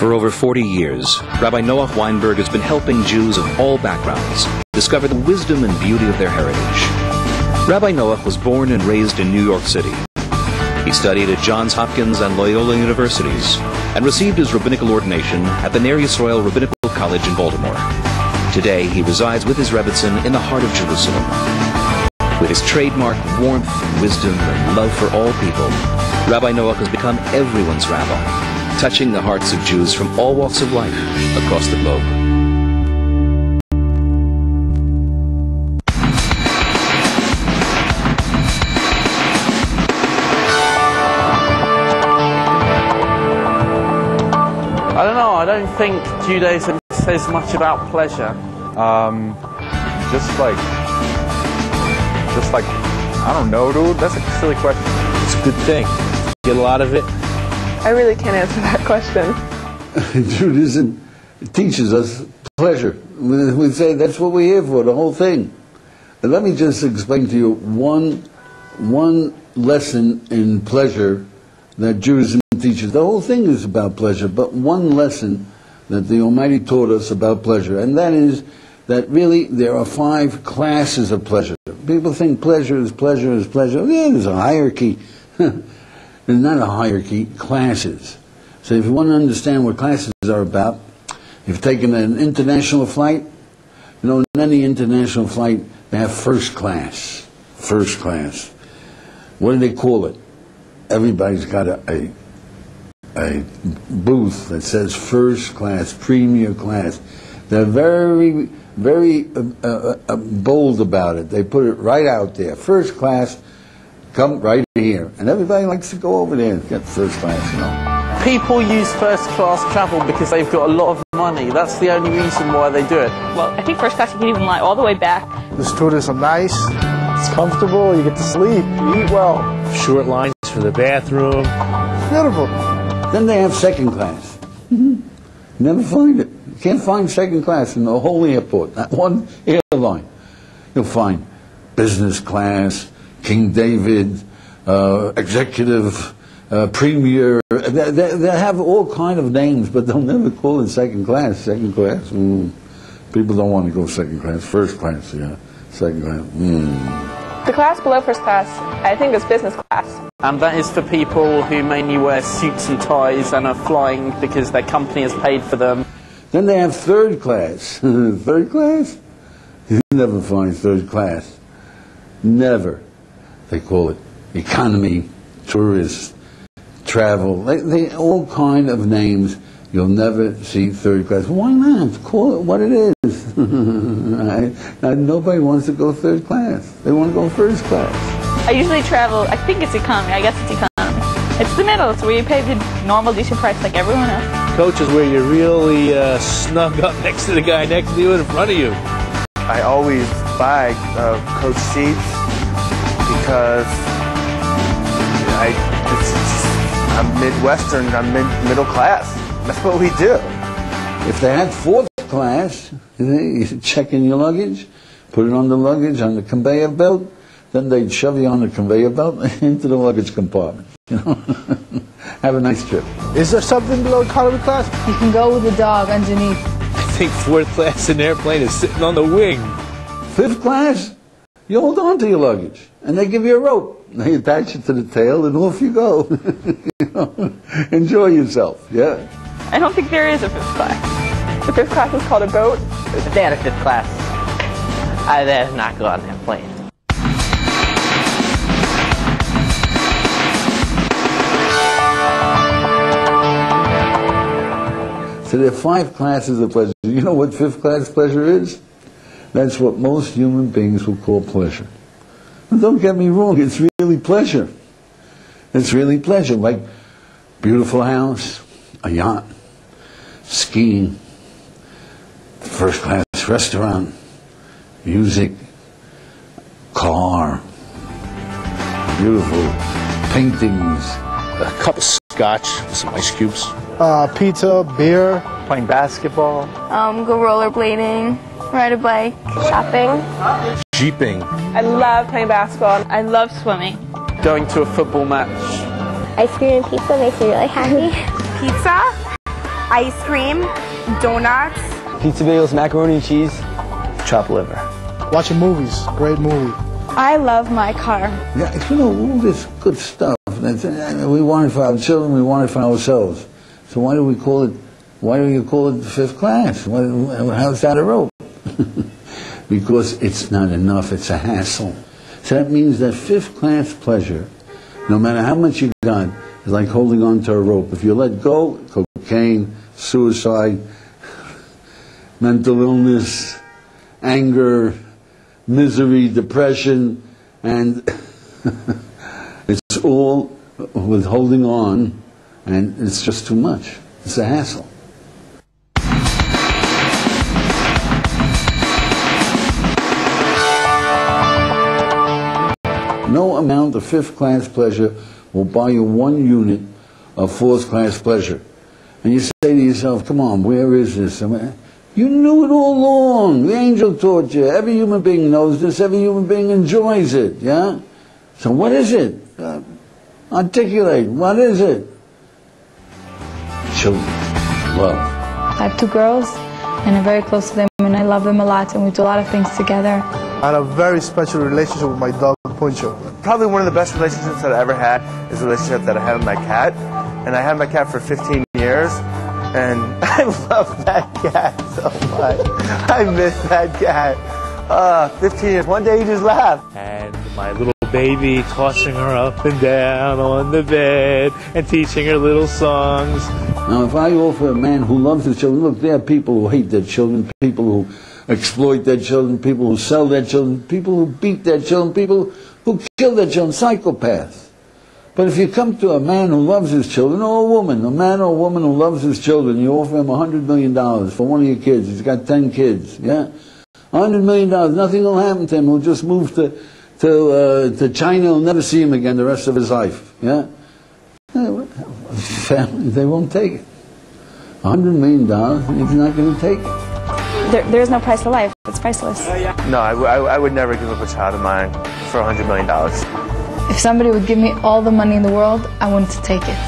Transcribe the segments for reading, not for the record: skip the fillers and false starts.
For over 40 years, Rabbi Noach Weinberg has been helping Jews of all backgrounds discover the wisdom and beauty of their heritage. Rabbi Noach was born and raised in New York City. He studied at Johns Hopkins and Loyola Universities and received his rabbinical ordination at the Ner Yisrael Rabbinical College in Baltimore. Today, he resides with his Rebbitzin in the heart of Jerusalem. With his trademark warmth, wisdom, and love for all people, Rabbi Noach has become everyone's rabbi, touching the hearts of Jews from all walks of life across the globe. I don't know, I don't think Judaism says much about pleasure. Just like, I don't know, dude. That's a silly question. It's a good thing. Get a lot of it. I really can't answer that question. Judaism teaches us pleasure. We say that's what we're here for, the whole thing. And let me just explain to you one lesson in pleasure that Judaism teaches. The whole thing is about pleasure, but one lesson that the Almighty taught us about pleasure, and that is that really there are 5 classes of pleasure. People think pleasure is pleasure is pleasure. Yeah, there's a hierarchy. There's not a hierarchy, classes. So if you want to understand what classes are about, if you've taken an international flight, you know, in any international flight, they have first class. First class. What do they call it? Everybody's got a booth that says first class, premier class. They're very bold about it. They put it right out there. First class, come right here. And everybody likes to go over there and get first class, you know. People use first class travel because they've got a lot of money. That's the only reason why they do it. Well, I think first class you can even lie all the way back. The students are nice. It's comfortable. You get to sleep. You eat well. Short lines for the bathroom. It's beautiful. Then they have second class. Never find it. You can't find second class in the whole airport, not one airline. You'll find business class, King David, executive, premier. They have all kind of names, but they'll never call it second class. Second class, people don't want to go second class. First class, yeah. Second class, The class below first class, I think, is business class. And that is for people who mainly wear suits and ties and are flying because their company has paid for them. Then they have third class. Third class? You never find third class. Never. They call it economy, tourist, travel. They all kind of names. You'll never see third class. Why not? Call it what it is. Nobody wants to go third class. They want to go first class. I usually travel, I think it's economy, I guess it's economy. It's the middle, it's where you pay the normal decent price like everyone else. Coach is where you're really snug up next to the guy next to you and in front of you. I always buy coach seats because I'm Midwestern, I'm middle class. That's what we do. If they had fourth class, you check in your luggage, put it on the luggage, on the conveyor belt, then they'd shove you on the conveyor belt into the luggage compartment. You know? Have a nice trip. Is there something below economy class? You can go with the dog underneath. I think fourth class in an airplane is sitting on the wing. Fifth class, you hold on to your luggage, and they give you a rope. They attach it to the tail, and off you go. You know? Enjoy yourself, yeah. I don't think there is a fifth class. The fifth class is called a boat. If they had a fifth class, I'd not go on that plane. So there are 5 classes of pleasure. You know what fifth class pleasure is? That's what most human beings will call pleasure. And don't get me wrong, it's really pleasure. It's really pleasure, like beautiful house, a yacht, skiing, first class restaurant, music, car, beautiful paintings. A cup of scotch with some ice cubes. Pizza, beer. Playing basketball. Go rollerblading, ride a bike, shopping. Jeeping. I love playing basketball. I love swimming. Going to a football match. Ice cream and pizza makes me really happy. Pizza? ice cream, donuts, Pizza bagels, macaroni and cheese, chopped liver. Watching movies, great movie. I love my car. Yeah, you know, all this good stuff. We want it for our children, we want it for ourselves. So why do you call it fifth class? How's that a rope? Because it's not enough, it's a hassle. So that means that fifth class pleasure, no matter how much you got, is like holding on to a rope. If you let go, cocaine, suicide, mental illness, anger, misery, depression, and it's all with holding on, and it's just too much. It's a hassle. No amount of fifth-class pleasure will buy you 1 unit of fourth-class pleasure. And you say to yourself, come on, where is this? You knew it all along. The angel taught you. Every human being knows this. Every human being enjoys it, yeah? So what is it? Articulate. What is it? Children. Love. I have 2 girls, and I'm very close to them, and I love them a lot, and we do a lot of things together. I had a very special relationship with my dog, Poncho. Probably one of the best relationships that I ever had is the relationship that I had with my cat. And I had my cat for 15 years. And I love that cat so much. I miss that cat. 15 years. One day he just laughed. And my little baby tossing her up and down on the bed and teaching her little songs. Now, if I offer a man who loves his children, look, there are people who hate their children, people who exploit their children, people who sell their children, people who beat their children, people who kill their children, psychopaths. But if you come to a man who loves his children, or a woman, a man or a woman who loves his children, you offer him $100 million for one of your kids. He's got 10 kids, yeah? $100 million, nothing will happen to him. He'll just move to China. He'll never see him again the rest of his life, yeah? Family, they won't take it. $100 million, he's not going to take it. There's no price to life. It's priceless. No, I would never give up a child of mine for $100 million. If somebody would give me all the money in the world, I wanted to take it.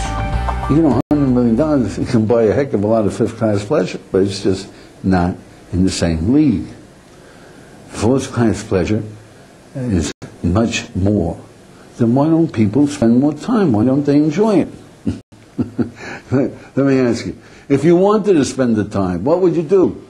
You know, $100 million, you can buy a heck of a lot of fifth-class pleasure, but it's just not in the same league. Fourth-class pleasure is much more. Then why don't people spend more time? Why don't they enjoy it? Let me ask you, if you wanted to spend the time, what would you do?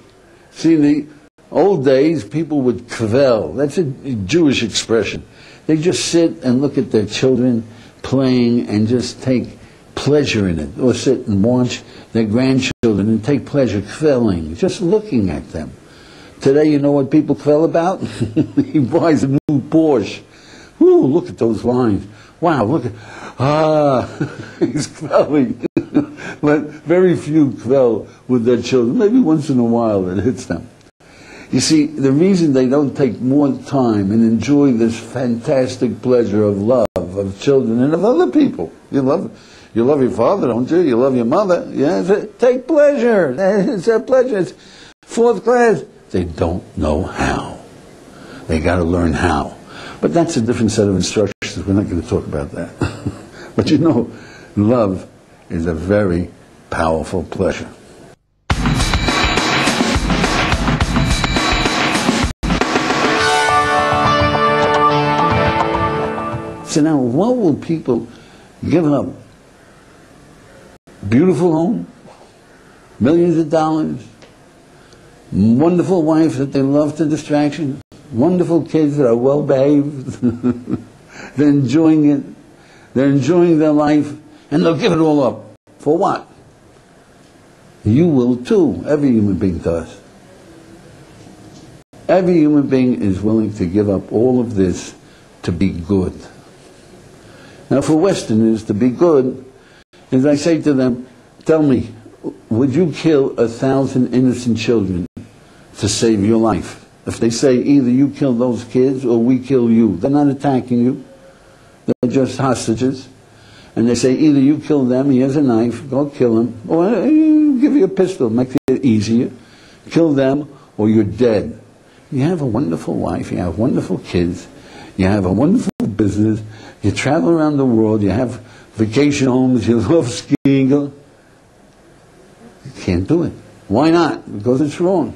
See, in the old days, people would kvel. That's a Jewish expression. They just sit and look at their children playing and just take pleasure in it. Or sit and watch their grandchildren and take pleasure kveling, just looking at them. Today, you know what people kvel about? He buys a new Porsche. Ooh, look at those lines. Wow, look at... he's kveling. But very few kvel with their children. Maybe once in a while it hits them. You see, the reason they don't take more time and enjoy this fantastic pleasure of love of children and of other people. You love your father, don't you? You love your mother. Yeah, take pleasure. It's a pleasure. It's fourth class. They don't know how. They got to learn how. But that's a different set of instructions. We're not going to talk about that. But you know, love is a very powerful pleasure. So now, what will people give up? Beautiful home, millions of dollars, wonderful wife that they love to distraction, wonderful kids that are well behaved, they're enjoying it, they're enjoying their life, and they'll give it all up. For what? You will too. Every human being does. Every human being is willing to give up all of this to be good. Now for Westerners, to be good is, I say to them, tell me, would you kill 1,000 innocent children to save your life? If they say either you kill those kids or we kill you, they're not attacking you, they're just hostages. And they say either you kill them, he has a knife, go kill him, or give you a pistol, makes it easier. Kill them or you're dead. You have a wonderful wife, you have wonderful kids, you have a wonderful business, you travel around the world, you have vacation homes, you love skiing. Can't do it. Why not? Because it's wrong.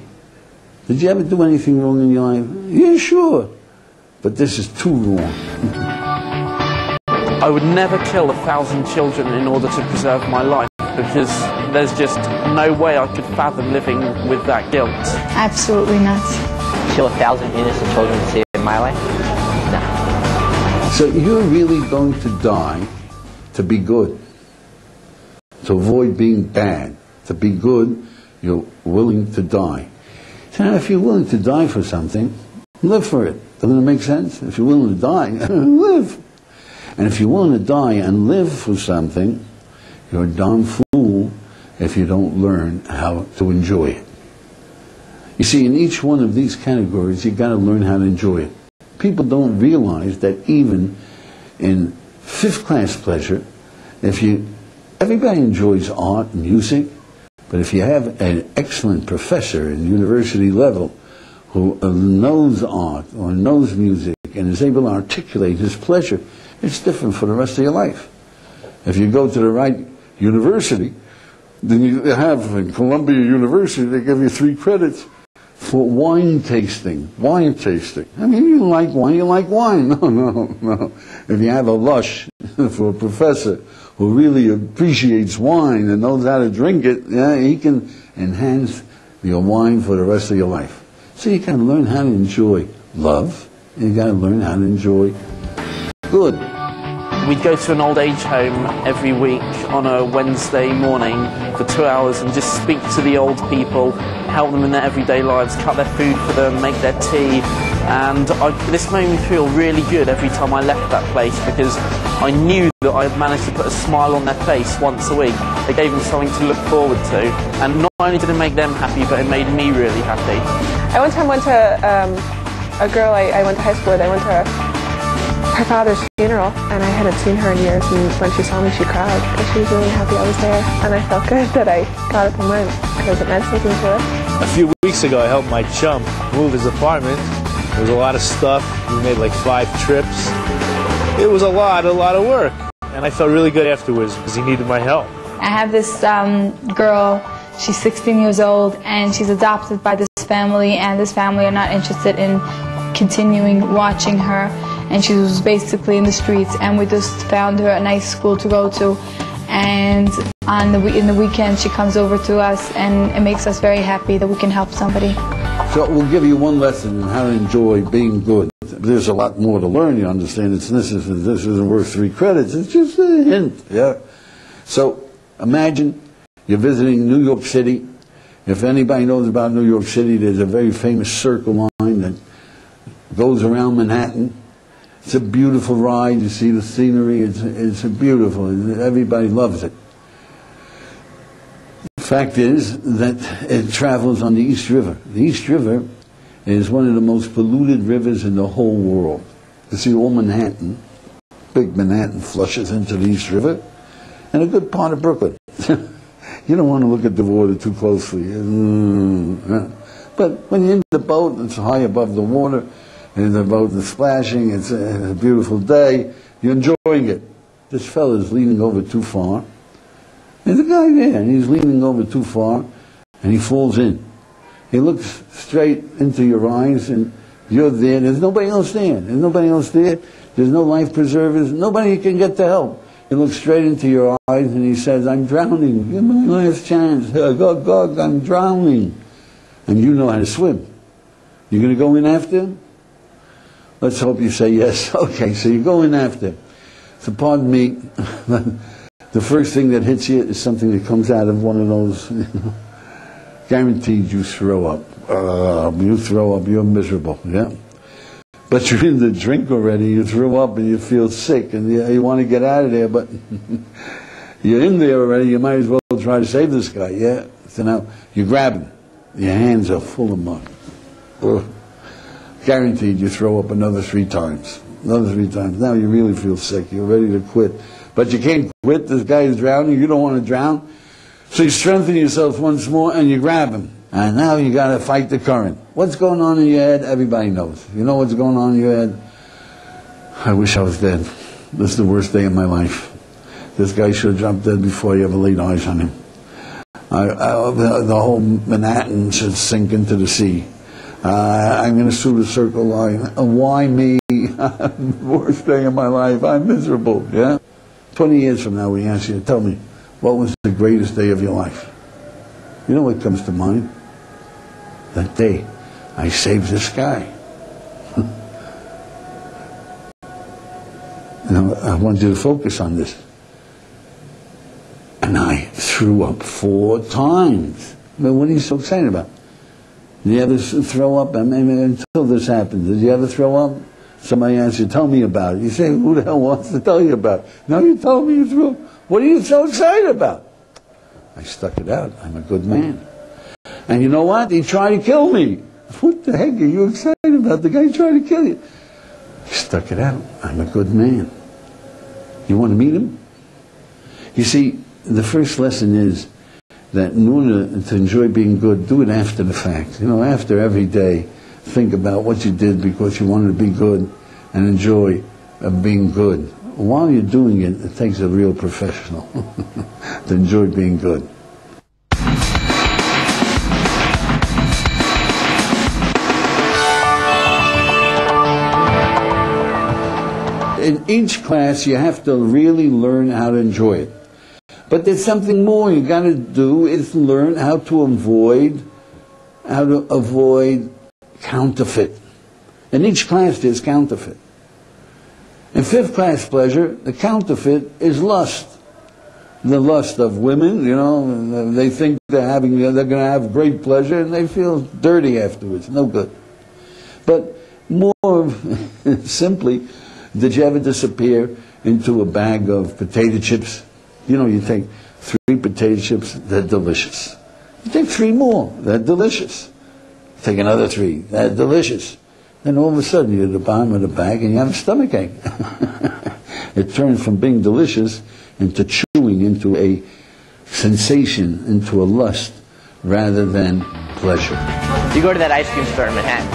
Did you ever do anything wrong in your life? Yeah, sure. But this is too wrong. I would never kill 1,000 children in order to preserve my life, because there's just no way I could fathom living with that guilt. Absolutely not. Kill 1,000 innocent children to save my life? No. So you're really going to die to be good, to avoid being bad. To be good, you're willing to die. So now if you're willing to die for something, live for it. Doesn't it make sense? If you're willing to die, live. And if you're willing to die and live for something, you're a darn fool if you don't learn how to enjoy it. You see, in each one of these categories, you've got to learn how to enjoy it. People don't realize that even in fifth-class pleasure, everybody enjoys art and music, but if you have an excellent professor at university level who knows art or knows music and is able to articulate his pleasure, it's different for the rest of your life. If you go to the right university, then you have in Columbia University, they give you 3 credits for wine tasting. Wine tasting. I mean, you like wine, you like wine. No. If you have a lush for a professor who really appreciates wine and knows how to drink it, yeah, he can enhance your wine for the rest of your life. So you got to learn how to enjoy love. You got to learn how to enjoy good. We'd go to an old age home every week on a Wednesday morning for 2 hours and just speak to the old people, help them in their everyday lives, cut their food for them, make their tea. And this made me feel really good every time I left that place, because I knew that I had managed to put a smile on their face once a week. It gave them something to look forward to. And not only did it make them happy, but it made me really happy. I one time went to a girl I went to high school with. I went to her father's funeral, and I hadn't seen her in years, and when she saw me she cried because she was really happy I was there, and I felt good that I got up and went because it meant something to her. A few weeks ago I helped my chum move his apartment. There was a lot of stuff. We made like 5 trips. It was a lot of work, and I felt really good afterwards because he needed my help. I have this girl, she's 16 years old, and she's adopted by this family, and this family are not interested in continuing watching her, and she was basically in the streets, and we just found her a nice school to go to, and in the weekend she comes over to us, and it makes us very happy that we can help somebody. So we'll give you one lesson in how to enjoy being good. There's a lot more to learn, you understand. This isn't worth 3 credits. It's just a hint, yeah. So imagine you're visiting New York City. If anybody knows about New York City, there's a very famous circle line that goes around Manhattan. It's a beautiful ride. You see the scenery. It's beautiful. Everybody loves it. The fact is that it travels on the East River. The East River is one of the most polluted rivers in the whole world. You see, all Manhattan, big Manhattan, flushes into the East River, and a good part of Brooklyn. You don't want to look at the water too closely. But when you're in the boat, it's high above the water, and the boat is splashing, it's a beautiful day, you're enjoying it. This fella's leaning over too far. There's a guy there, and he's leaning over too far, and he falls in. He looks straight into your eyes, and you're there. There's nobody else there. There's nobody else there. There's no life preservers. Nobody can get to help. He looks straight into your eyes, and he says, "I'm drowning. Give me my last chance. Go, I'm drowning." And you know how to swim. You're going to go in after him? Let's hope you say yes. Okay, so you go in after him. So pardon me, the first thing that hits you is something that comes out of one of those, guaranteed you throw up. You throw up, you're miserable, yeah? But you're in the drink already, you throw up and you feel sick, and you want to get out of there, but you're in there already, you might as well try to save this guy, yeah? So now, you grab him, your hands are full of mud. Guaranteed you throw up another 3 times. Another 3 times. Now you really feel sick, you're ready to quit. But you can't quit, this guy is drowning, you don't want to drown. So you strengthen yourself once more and you grab him. And now you got to fight the current. What's going on in your head? Everybody knows. You know what's going on in your head? I wish I was dead. This is the worst day of my life. This guy should have dropped dead before you ever laid eyes on him. The whole Manhattan should sink into the sea. I'm going to sue the Circle Line. Why me? Worst day of my life. I'm miserable. Yeah. 20 years from now, we ask you to tell me, what was the greatest day of your life? You know what comes to mind? That day I saved this guy. Now, I want you to focus on this. And I threw up 4 times. But what are you so excited about? Did you ever throw up? I mean, until this happened, did you ever throw up? Somebody asks you, tell me about it. You say, who the hell wants to tell you about it? Now you told me you threw up. What are you so excited about? I stuck it out. I'm a good man. And you know what? He tried to kill me. What the heck are you excited about? The guy tried to kill you. I stuck it out. I'm a good man. You want to meet him? You see, the first lesson is that in order to enjoy being good, do it after the fact. You know, after every day, think about what you did because you wanted to be good and enjoy being good. While you're doing it, it takes a real professional to enjoy being good. In each class, you have to really learn how to enjoy it. But there's something more you got to do, is learn how to avoid counterfeit. In each class, there's counterfeit. In 5th class pleasure, the counterfeit is lust. The lust of women, you know, they think they're going to have great pleasure and they feel dirty afterwards, no good. But more simply, did you ever disappear into a bag of potato chips? You know, you take 3 potato chips, they're delicious. You take 3 more, they're delicious. Take another 3, they're delicious. Then all of a sudden you're at the bottom of the bag and you have a stomachache. It turns from being delicious into chewing, into a sensation, into a lust, rather than pleasure. You go to that ice cream store in Manhattan,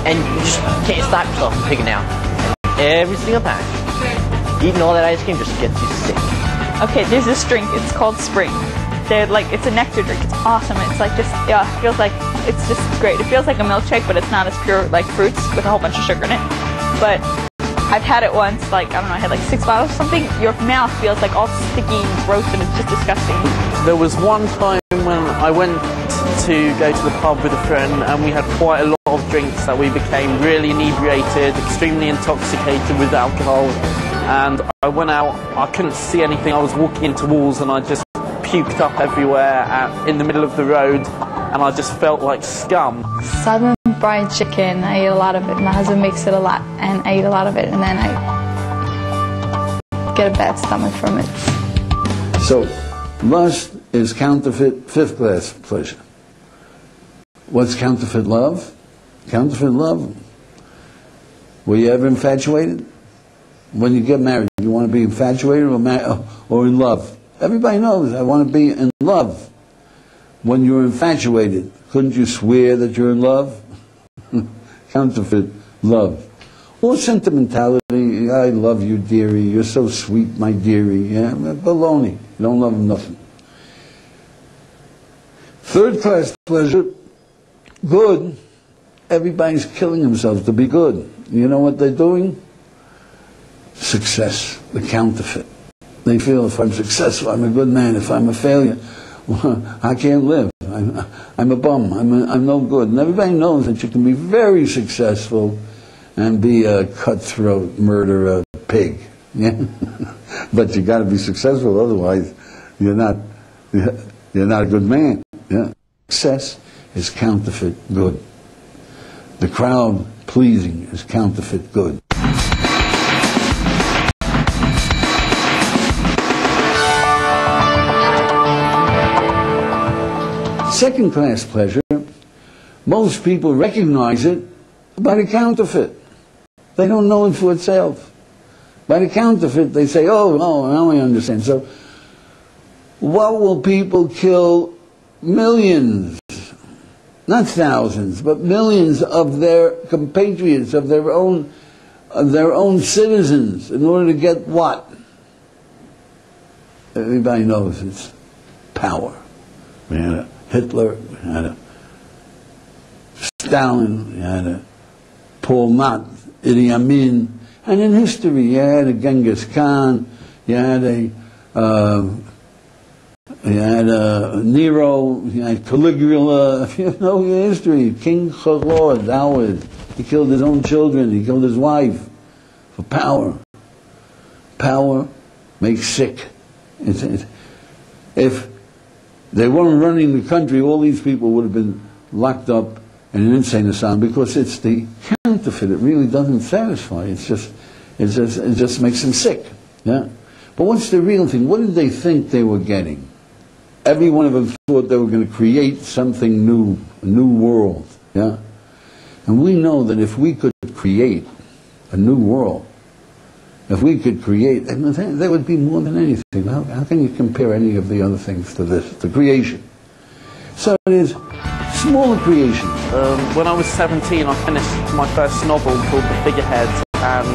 and you just can't stop yourself from picking out. And every single time, eating all that ice cream just gets you sick. Okay, there's this drink, it's called Spring. They're like, it's a nectar drink, it's awesome. It's like just, yeah, it feels like, it's just great. It feels like a milkshake, but it's not as pure like fruits with a whole bunch of sugar in it. But I've had it once, like, I don't know, I had like 6 bottles or something. Your mouth feels like all sticky and gross and it's just disgusting. There was one time when I went to go to the pub with a friend and we had quite a lot of drinks that we became really inebriated, extremely intoxicated with alcohol. And I went out, I couldn't see anything, I was walking into walls and I just puked up everywhere in the middle of the road and I just felt like scum. Southern fried chicken, I eat a lot of it. My husband makes it a lot and I eat a lot of it and then I get a bad stomach from it. So, lust is counterfeit 5th class pleasure. What's counterfeit love? Counterfeit love. Were you ever infatuated? When you get married, you want to be infatuated or in love? Everybody knows, I want to be in love. When you're infatuated, couldn't you swear that you're in love? Counterfeit love. Or sentimentality, I love you, dearie, you're so sweet, my dearie. Yeah? Baloney, you don't love nothing. 3rd class pleasure, good. Everybody's killing themselves to be good. You know what they're doing? Success, the counterfeit. They feel if I'm successful, I'm a good man. If I'm a failure, well, I can't live. I'm a bum. I'm no good. And everybody knows that you can be very successful and be a cutthroat, murderer, pig. Yeah? But you got to be successful, otherwise you're not a good man. Yeah? Success is counterfeit good. The crowd pleasing is counterfeit good. Second class pleasure, most people recognize it by the counterfeit. They don't know it for itself. By the counterfeit, they say, oh, now I understand. So, what will people kill millions, not thousands, but millions of their compatriots, of their own citizens, in order to get what? Everybody knows it's power. We had a Hitler, we had a Stalin, we had a Paul Knott, Idi Amin, and in history you had a Genghis Khan, you had a Nero, you had Caligula, you know your history, King Herod, Howard, he killed his own children, he killed his wife for power. Power makes sick. If they weren't running the country, all these people would have been locked up in an insane asylum, because it's the counterfeit. It really doesn't satisfy. It just makes them sick. Yeah. But what's the real thing? What did they think they were getting? Every one of them thought they were going to create something new, a new world. Yeah. And we know that if we could create a new world, if we could create, there would be more than anything. How can you compare any of the other things to this, to creation? So it is smaller creations. When I was 17, I finished my first novel called The Figurehead, and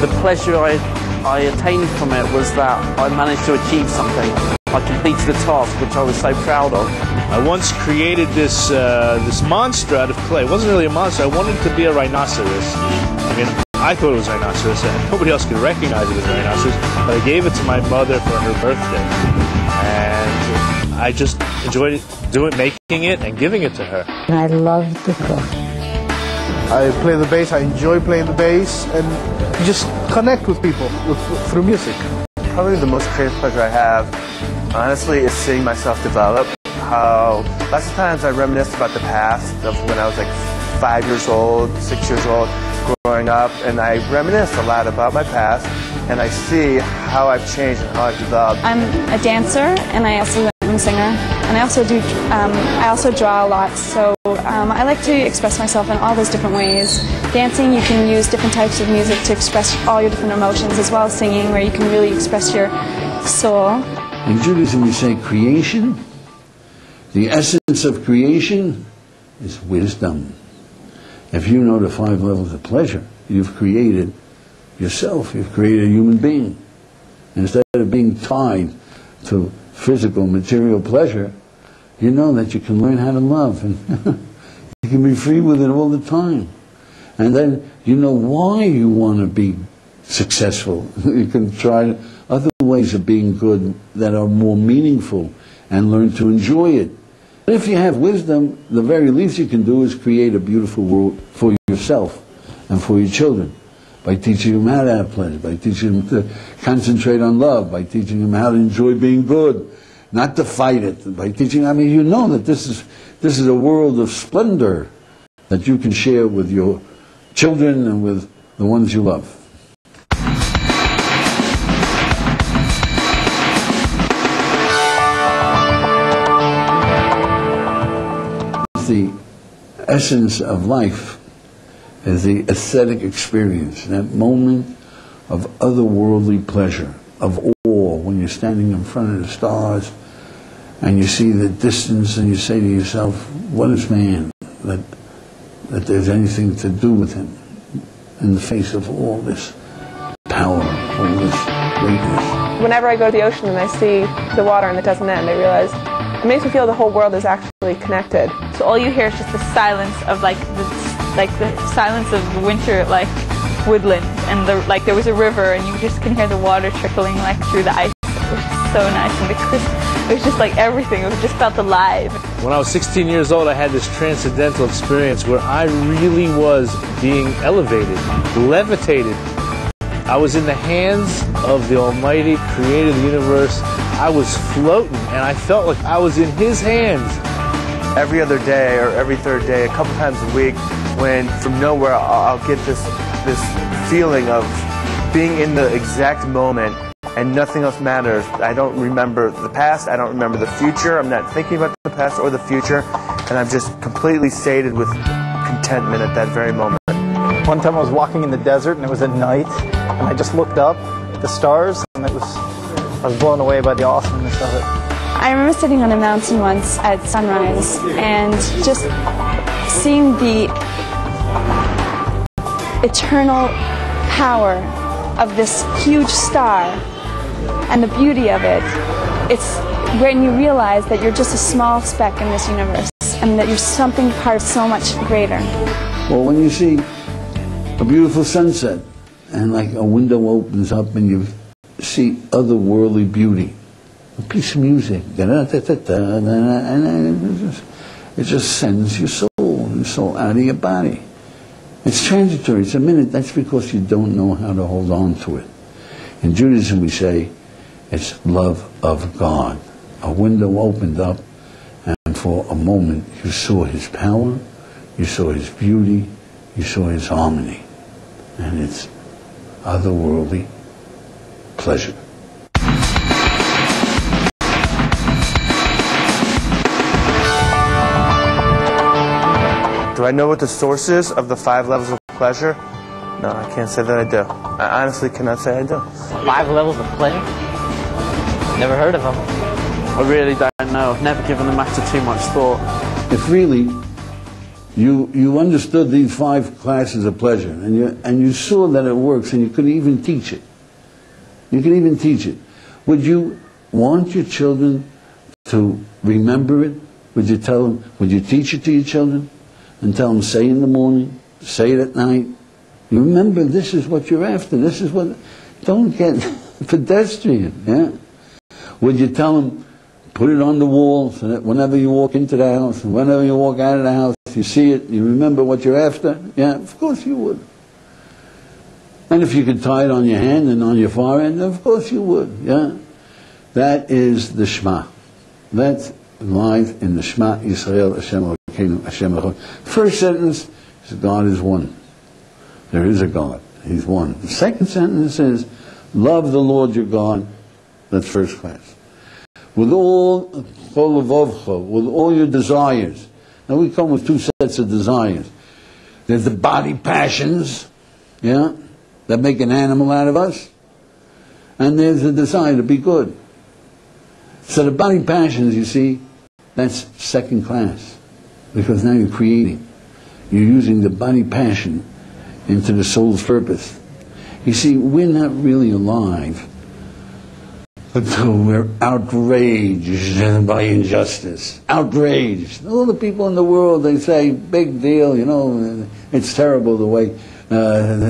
the pleasure I attained from it was that I managed to achieve something. I completed a task which I was so proud of. I once created this monster out of clay. It wasn't really a monster. I wanted it to be a rhinoceros. I mean, I thought it was a rhinoceros, and nobody else could recognize it as a rhinoceros, but I gave it to my mother for her birthday. And I just enjoyed making it and giving it to her. And I love to cook. I play the bass, I enjoy playing the bass, and just connect with people through music. Probably the most creative pleasure I have, honestly, is seeing myself develop. How lots of times I reminisce about the past of when I was like 5 years old, 6 years old, growing up, and I reminisce a lot about my past, and I see how I've changed and how I've developed. I'm a dancer, and I also am a singer, and I also draw a lot, so I like to express myself in all those different ways. Dancing, you can use different types of music to express all your different emotions, as well as singing, where you can really express your soul. In Judaism we say creation, the essence of creation is wisdom. If you know the 5 levels of pleasure, you've created yourself, you've created a human being. Instead of being tied to physical, material pleasure, you know that you can learn how to love, and you can be free with it all the time. And then you know why you want to be successful. You can try other ways of being good that are more meaningful and learn to enjoy it. If you have wisdom, the very least you can do is create a beautiful world for yourself and for your children, by teaching them how to have pleasure, by teaching them to concentrate on love, by teaching them how to enjoy being good, not to fight it, by teaching, I mean, you know that this is a world of splendor that you can share with your children and with the ones you love. The essence of life is the aesthetic experience, that moment of otherworldly pleasure, of awe, when you're standing in front of the stars and you see the distance and you say to yourself, what is man that there's anything to do with him in the face of all this power, all this greatness. Whenever I go to the ocean and I see the water and it doesn't end, I realize it makes me feel the whole world is actually connected. So all you hear is just the silence of the silence of the winter woodland, and there was a river and you just can hear the water trickling through the ice. It was just so nice, and it was just like everything. It just felt alive. When I was 16 years old, I had this transcendental experience where I really was being elevated, levitated. I was in the hands of the Almighty, creator of the universe. I was floating, and I felt like I was in His hands. Every other day or every third day, a couple times a week, when from nowhere I'll get this feeling of being in the exact moment and nothing else matters. I don't remember the past, I don't remember the future, I'm not thinking about the past or the future, and I'm just completely sated with contentment at that very moment. One time I was walking in the desert and it was at night, and I just looked up at the stars, and I was blown away by the awesomeness of it. I remember sitting on a mountain once at sunrise and just seeing the eternal power of this huge star and the beauty of it. It's when you realize that you're just a small speck in this universe and that you're something part of so much greater. Well, when you see a beautiful sunset and like a window opens up and you see otherworldly beauty, a piece of music, and it just sends your soul out of your body. It's transitory, it's a minute. That's because you don't know how to hold on to it. In Judaism we say it's love of God. A window opened up and for a moment you saw His power, you saw His beauty, you saw His harmony. And it's otherworldly pleasure. Do I know what the source is of the 5 levels of pleasure? No, I can't say that I do. I honestly cannot say I do. 5 levels of pleasure? Never heard of them. I really don't know. I've never given the matter too much thought. If really you understood these 5 classes of pleasure and you saw that it works and you could even teach it. You can even teach it. Would you want your children to remember it? Would you tell them, would you teach it to your children? And tell them, say in the morning, say it at night. You remember, this is what you're after. This is what... Don't get pedestrian, yeah? Would you tell them, put it on the wall so that whenever you walk into the house, and whenever you walk out of the house, you see it, you remember what you're after? Yeah, of course you would. And if you could tie it on your hand and on your forehead, of course you would, yeah? That is the Shema. That lies in the Shema Yisrael Hashem Elokeinu Hashem Echad. First sentence is God is one. There is a God. He's one. The second sentence is love the Lord your God. That's first class. With all your desires. Now we come with 2 sets of desires. There's the body passions, yeah, that make an animal out of us. And there's the desire to be good. So the body passions, you see, that's second class. Because now you're creating. You're using the body passion into the soul's purpose. You see, we're not really alive until we're outraged by injustice. Outraged. All the people in the world, they say, big deal, you know, it's terrible the way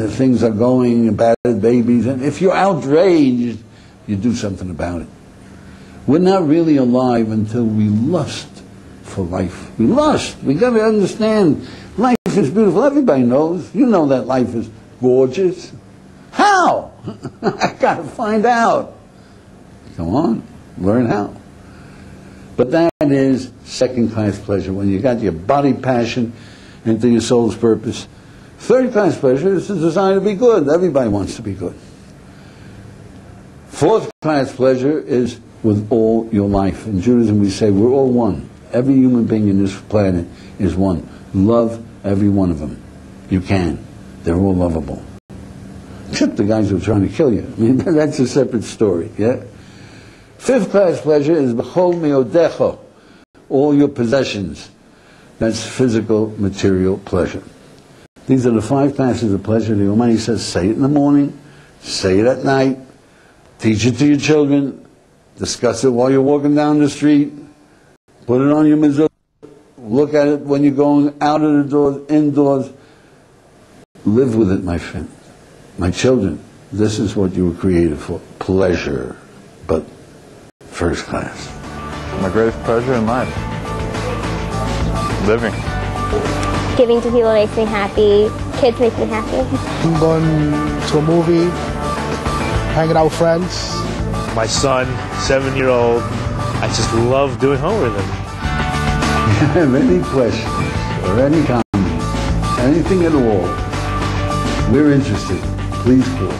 things are going, bad babies. And if you're outraged, you do something about it. We're not really alive until we lust for life. We lust. We got to understand life is beautiful. Everybody knows. You know that life is gorgeous. How? I got to find out. Come on, learn how. But that is second-class pleasure, when you got your body passion into your soul's purpose. Third-class pleasure is the desire to be good. Everybody wants to be good. Fourth-class pleasure is with all your life. In Judaism we say we're all one. Every human being in this planet is one. Love every one of them. You can. They're all lovable. Except the guys who are trying to kill you. I mean, that's a separate story, yeah? Fifth class pleasure is b'chol meodecho, all your possessions. That's physical, material pleasure. These are the 5 classes of pleasure. The Almighty says, say it in the morning, say it at night, teach it to your children, discuss it while you're walking down the street, put it on your mezuzah, look at it when you're going out of the doors, indoors. Live with it, my friend. My children, this is what you were created for. Pleasure, but first class. My greatest pleasure in life. Living. Giving to people makes me happy. Kids make me happy. Going to a movie, hanging out with friends. My son, 7-year-old, I just love doing home with him. If you have any questions or any comments, anything at all, we're interested. Please call.